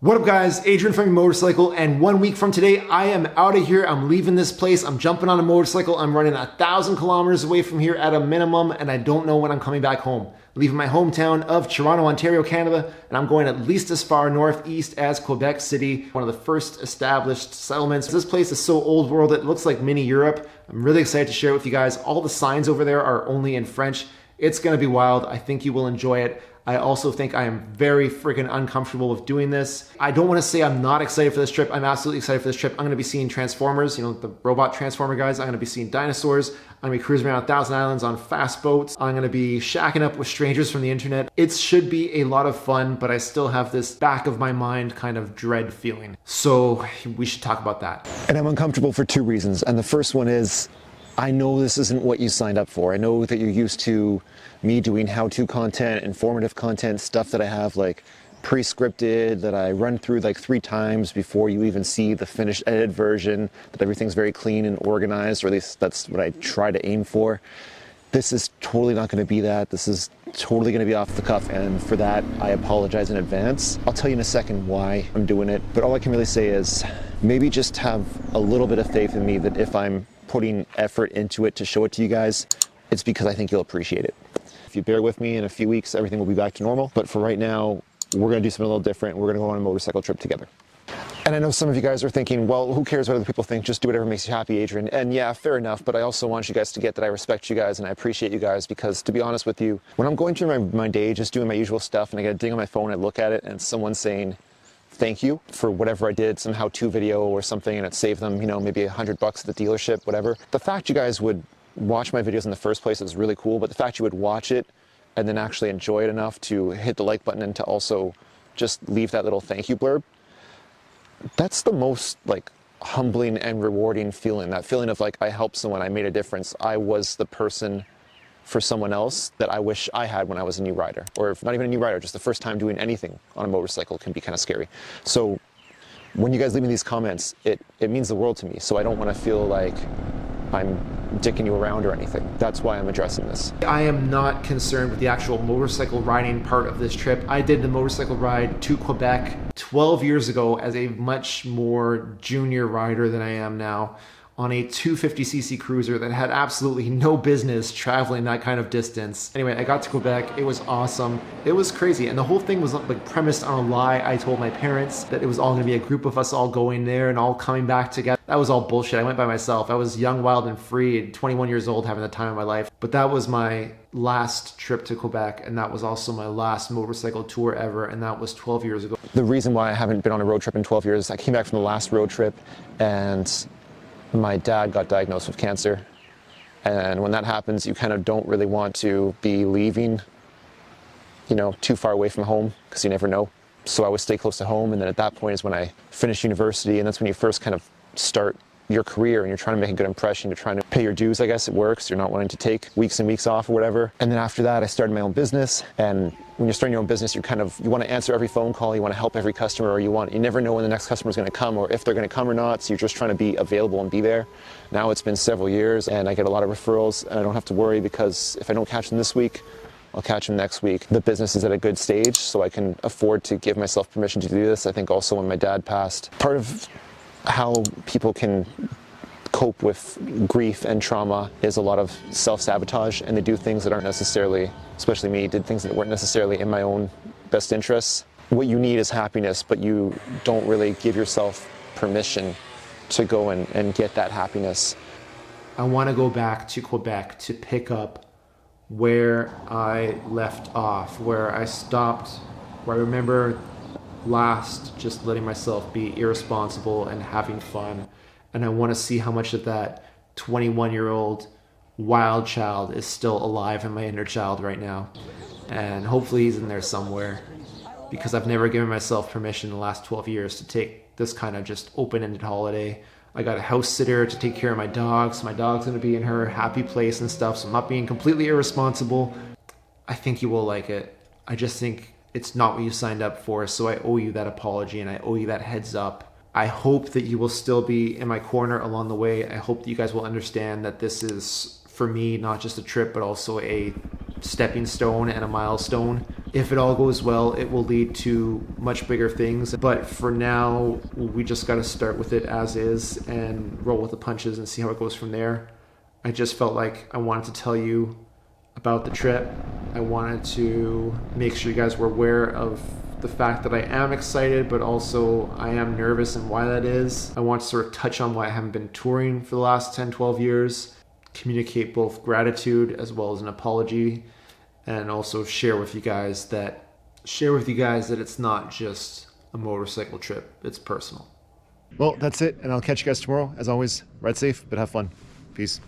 What up guys, Adrian from Motorcycle, and 1 week from today, I am out of here. I'm leaving this place. I'm jumping on a motorcycle. I'm running 1,000 kilometers away from here at a minimum, and I don't know when I'm coming back home. Leaving my hometown of Toronto, Ontario, Canada, and I'm going at least as far northeast as Quebec City, one of the first established settlements. This place is so old world, it looks like mini Europe. I'm really excited to share it with you guys. All the signs over there are only in French. It's gonna be wild. I think you will enjoy it. I also think I am very freaking uncomfortable with doing this. I don't want to say I'm not excited for this trip. I'm absolutely excited for this trip. I'm going to be seeing Transformers, the robot Transformer guys. I'm going to be seeing dinosaurs. I'm going to be cruising around 1,000 islands on fast boats. I'm going to be shacking up with strangers from the internet. It should be a lot of fun, but I still have this back of my mind kind of dread feeling. So we should talk about that. And I'm uncomfortable for two reasons. And the first one is, I know this isn't what you signed up for. I know that you're used to me doing how-to content, informative content, stuff that I have like pre-scripted, that I run through like 3 times before you even see the finished edited version, that everything's very clean and organized, or at least that's what I try to aim for. This is totally not going to be that. This is totally going to be off the cuff, and for that, I apologize in advance. I'll tell you in a second why I'm doing it, but all I can really say is maybe just have a little bit of faith in me that if I'm putting effort into it to show it to you guys, it's because I think you'll appreciate it. If you bear with me, in a few weeks, everything will be back to normal. But for right now, we're going to do something a little different. We're going to go on a motorcycle trip together. And I know some of you guys are thinking, well, who cares what other people think? Just do whatever makes you happy, Adrian. And yeah, fair enough. But I also want you guys to get that I respect you guys and I appreciate you guys, because to be honest with you, when I'm going through my day, just doing my usual stuff, and I get a ding on my phone, I look at it and someone's saying, thank you for whatever I did, some how-to video or something, and it saved them, maybe $100 at the dealership, whatever. The fact you guys would watch my videos in the first place is really cool, but the fact you would watch it and then actually enjoy it enough to hit the like button and to also just leave that little thank you blurb, that's the most like humbling and rewarding feeling. That feeling of like, I helped someone, I made a difference, I was the person for someone else that I wish I had when I was a new rider, or if not even a new rider, just the first time doing anything on a motorcycle can be kind of scary. So when you guys leave me these comments, it means the world to me. So I don't want to feel like I'm dicking you around or anything. That's why I'm addressing this. I am not concerned with the actual motorcycle riding part of this trip. I did the motorcycle ride to Quebec 12 years ago as a much more junior rider than I am now, on a 250cc cruiser that had absolutely no business traveling that kind of distance. Anyway, I got to Quebec. It was awesome. It was crazy. And the whole thing was like premised on a lie. I told my parents that it was all gonna be a group of us all going there and all coming back together. That was all bullshit. I went by myself. I was young, wild, and free, 21 years old, having the time of my life. But that was my last trip to Quebec, and that was also my last motorcycle tour ever, and that was 12 years ago. The reason why I haven't been on a road trip in 12 years, I came back from the last road trip, and my dad got diagnosed with cancer. And when that happens, you kind of don't really want to be leaving, too far away from home, because you never know. So I would stay close to home, and then at that point is when I finished university, and that's when you first kind of start your career and you're trying to make a good impression, you're trying to pay your dues, I guess it works, you're not wanting to take weeks and weeks off or whatever. And then after that, I started my own business, and when you're starting your own business, you want to answer every phone call, you want to help every customer, or you never know when the next customer is going to come or if they're going to come or not, so you're just trying to be available and be there. Now it's been several years and I get a lot of referrals, and I don't have to worry, because if I don't catch them this week, I'll catch them next week. The business is at a good stage, so I can afford to give myself permission to do this. I think also when my dad passed, part of how people can cope with grief and trauma is a lot of self-sabotage, and they do things that aren't necessarily, especially me, did things that weren't necessarily in my own best interests. What you need is happiness, but you don't really give yourself permission to go and get that happiness. I want to go back to Quebec to pick up where I left off, where I stopped, where I remember last just letting myself be irresponsible and having fun. And I want to see how much of that 21-year-old wild child is still alive in my inner child right now. And hopefully he's in there somewhere, because I've never given myself permission in the last 12 years to take this kind of just open-ended holiday. I got a house sitter to take care of my dog, so my dog's going to be in her happy place and stuff, so I'm not being completely irresponsible. I think you will like it. I just think it's not what you signed up for, so I owe you that apology and I owe you that heads up. I hope that you will still be in my corner along the way. I hope that you guys will understand that this is, for me, not just a trip, but also a stepping stone and a milestone. If it all goes well, it will lead to much bigger things. But for now, we just got to start with it as is and roll with the punches and see how it goes from there. I just felt like I wanted to tell you about the trip. I wanted to make sure you guys were aware of the fact that I am excited, but also I am nervous and why that is. I want to sort of touch on why I haven't been touring for the last 10, 12 years, communicate both gratitude as well as an apology, and also share with you guys that it's not just a motorcycle trip, it's personal. Well, that's it, and I'll catch you guys tomorrow. As always, ride safe, but have fun. Peace.